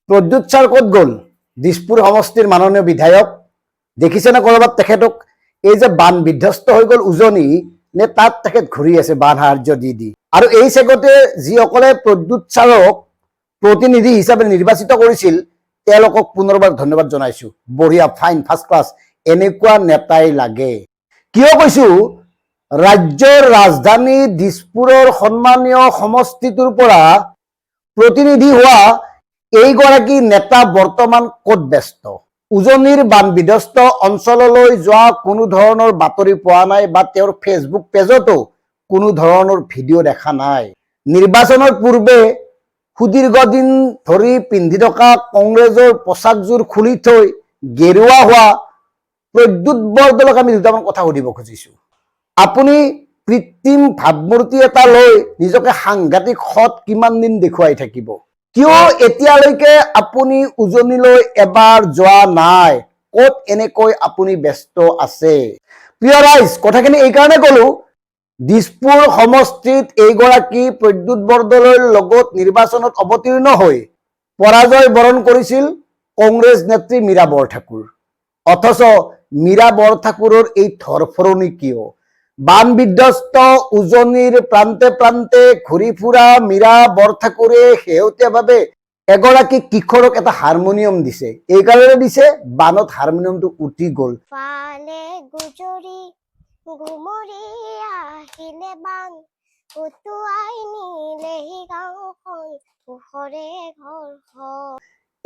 Pradyut sir ক'ত গ'ল? দিছপুৰ সমষ্টিৰ মাননীয় বিধায়ক দেখিছেনে কৰবাত তেখেতক? এই যে বান বিধ্বস্ত হৈ গ'ল উজনি নে তাত তেখেত ঘূৰি আছে বান সাহাৰ্য দি আৰু এই চেগতে যিসকলে প্ৰদ্যুৎ ছাৰক প্ৰতিনিধি হিচাপে নিৰ্বাচিত কৰিছিল তেওঁলোকক পুনৰবাৰ ধন্যবাদ জনাইছো। বঢ়িয়া, ফাইন, ফাৰ্ষ্ট ক্লাছ। এনেকুৱা নেতাই লাগে। কিয় কৈছো? ৰাজ্যৰ ৰাজধানী দিছপুৰৰ সন্মানীয় সমষ্টিটোৰ পৰা প্ৰতিনিধি হোৱা এইগৰাকী নেতা বৰ্তমান ক'ত ব্যস্ত? উজনিৰ বান বিধ্বস্ত অঞ্চললৈ যোৱা কোনো ধৰণৰ বাতৰি পোৱা নাই বা তেওঁৰ ফেচবুক পেজতো কোনো ধৰণৰ ভিডিঅ' দেখা নাই। নিৰ্বাচনৰ পূৰ্বে সুদীৰ্ঘদিন ধৰি পিন্ধি থকা কংগ্ৰেছৰ পোচাকযোৰ খুলি থৈ গেৰুৱা হোৱা প্ৰদ্যুৎ বৰদলৈক আমি দুটামান কথা সুধিব খুজিছো। আপুনি কৃত্ৰিম ভাৱমূৰ্তি এটা লৈ নিজকে সাংঘাতিক সৎ কিমান দিন দেখুৱাই থাকিব? কিয় এতিয়ালৈকে আপুনি উজনিলৈ এবাৰ যোৱা নাই? ক'ত এনেকৈ আপুনি ব্যস্ত আছে? প্ৰিয় ৰাইজ, কথাখিনি এইকাৰণে ক'লো, দিছপুৰ সমষ্টিত এইগৰাকী প্ৰদ্যুৎ বৰদলৈৰ লগত নিৰ্বাচনত অৱতীৰ্ণ হৈ পৰাজয় বৰণ কৰিছিল কংগ্ৰেছ নেত্ৰী মীৰা বৰঠাকুৰ। অথচ মীৰা বৰঠাকুৰৰ এই ধৰফৰণি কিয়? বান বিধ্বস্ত উজনিৰ প্ৰান্তে প্ৰান্তে ঘূৰি ফুৰা মীৰা বৰঠাকুৰে শেহতীয়াভাৱে এগৰাকী কিশোৰক এটা হাৰমনিয়াম দিছে। এই কাৰণে দিছে, বানত হাৰমনিয়ামটো উটি গ'ল।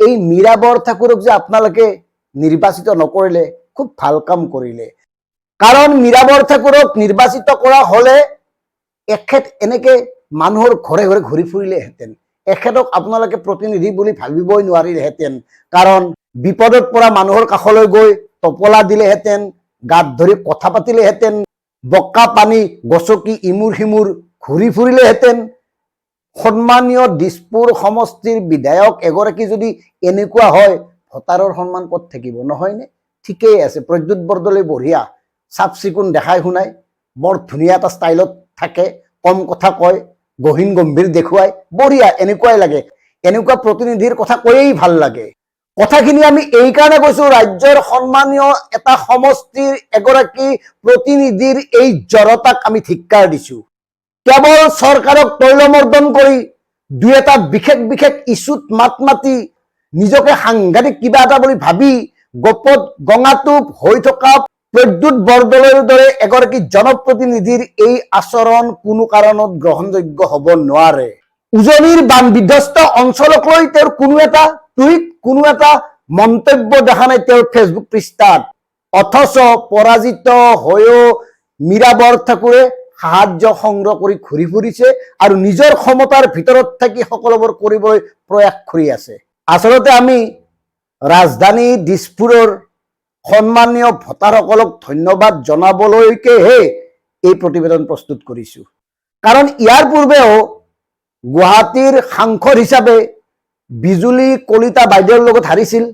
এই মীৰা বৰঠাকুৰক যে আপোনালোকে নিৰ্বাচিত নকৰিলে, খুব ভাল কাম কৰিলে। কাৰণ মীৰা বৰঠাকুৰক নিৰ্বাচিত কৰা হলে এখেত এনেকে মানুহৰ ঘৰে ঘৰে ঘূৰি ফুৰিলেহেঁতেন। এখেতক আপোনালোকে প্ৰতিনিধি বুলি ভাবিবই নোৱাৰিলেহেঁতেন। কাৰণ বিপদত পৰা মানুহৰ কাষলৈ গৈ টপলা দিলেহেঁতেন, গাত ধৰি কথা পাতিলেহেঁতেন, বোকা পানী গচকি ইমূৰ সিমূৰ ঘূৰি ফুৰিলেহেঁতেন। সন্মানীয় দিছপুৰ সমষ্টিৰ বিধায়ক এগৰাকী যদি এনেকুৱা হয়, ভোটাৰৰ সন্মান ক'ত থাকিব? নহয়নে? ঠিকেই আছে, প্ৰদ্যুৎ বৰদলৈ বঢ়িয়া, চাফ চিকুণ দেখাই শুনাই, বৰ ধুনীয়া এটা ষ্টাইলত থাকে, কম কথা কয়, গহীন গম্ভীৰ দেখুৱাই, বঢ়িয়া, এনেকুৱাই লাগে। এনেকুৱা প্ৰতিনিধিৰ কথা কৈয়েই ভাল লাগে। কথাখিনি আমি এই কাৰণে কৈছো, ৰাজ্যৰ সন্মানীয় এটা সমষ্টিৰ এগৰাকী প্ৰতিনিধিৰ এই জড়তাক আমি ধিক্কাৰ দিছো। কেৱল চৰকাৰক তৈলমৰ্দন কৰি দুই এটা বিশেষ বিশেষ ইছ্যুত মাত মাতি নিজকে সাংঘাতিক কিবা এটা বুলি ভাবি গোপত গঙাটোপ হৈ থকা প্ৰদ্যুৎ বৰদলৈৰ দৰে এগৰাকী জনপ্ৰতিনিধিৰ এই আচৰণ কোনো কাৰণত গ্ৰহণযোগ্য হ'ব নোৱাৰে। উজনিৰ বান বিধ্বস্ত অঞ্চলক লৈ তেওঁৰ কোনো এটা টুইট, কোনো এটা মন্তব্য দেখা নাই তেওঁৰ ফেচবুক পৃষ্ঠাত। অথচ পৰাজিত হৈও মীৰা বৰঠাকুৰে সাহায্য সংগ্ৰহ কৰি ঘূৰি ফুৰিছে আৰু নিজৰ ক্ষমতাৰ ভিতৰত থাকি সকলোবোৰ কৰিবলৈ প্ৰয়াস কৰি আছে। আচলতে আমি ৰাজধানী দিছপুৰৰ সন্মানীয় ভোটাৰসকলক ধন্যবাদ জনাবলৈকেহে এই প্ৰতিবেদন প্ৰস্তুত কৰিছো। কাৰণ ইয়াৰ পূৰ্বেও গুৱাহাটীৰ সাংসদ হিচাপে বিজুলী কলিতা বাইদেউৰ লগত হাৰিছিল।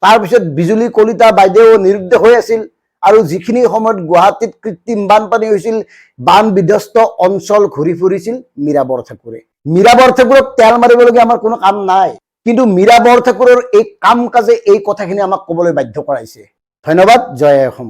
তাৰপিছত বিজুলী কলিতা বাইদেউ নিৰুদ্দেশ হৈ আছিল আৰু যিখিনি সময়ত গুৱাহাটীত কৃত্ৰিম বানপানী হৈছিল, বান বিধ্বস্ত অঞ্চল ঘূৰি ফুৰিছিল মীৰা বৰঠাকুৰে। মীৰা বৰঠাকুৰক তেল মাৰিবলগীয়া আমাৰ কোনো কাম নাই, কিন্তু মীৰা বৰঠাকুৰৰ এই কাম কাজে এই কথাখিনি আমাক ক'বলৈ বাধ্য কৰাইছে। ধন্যবাদ। জয় অসম।